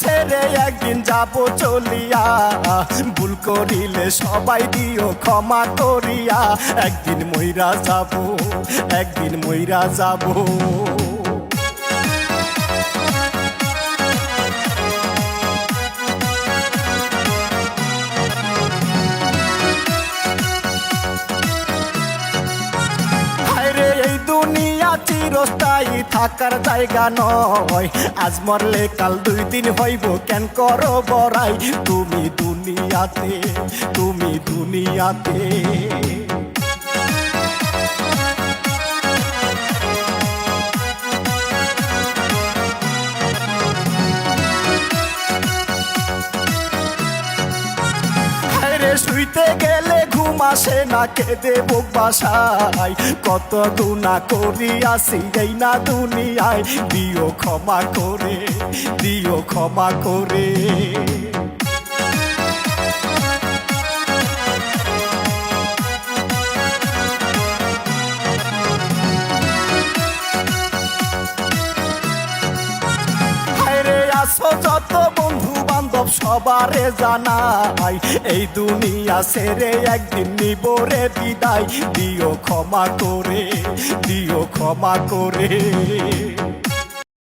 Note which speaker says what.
Speaker 1: ছেড়ে একদিন যাব চলিয়া, ভুল করিলে সবাই দিও ক্ষমা করিয়া। একদিন মইরা যাব, একদিন মইরা যাব। এই দুনিয়া চিরস্থায়ী থাকার জায়গা নয়, আজ মরলে কাল 2 দিন হইব কেন করো বড়াই। তুমি দুনিয়াতে, তুমি দুনিয়াতে। শুইতে গেলে ঘুম আসে না, কেঁদে বুক বাসায়। কত গুনাহ করিয়াছি এই না দুনিয়ায়, দিও ক্ষমা করে, দিও ক্ষমা করে। যত বন্ধু বান্ধব সবারে জানাই, এই দুনিয়া ছেড়ে একদিন নিব রে বিদায়। দিও ক্ষমা করে, দিও ক্ষমা করে।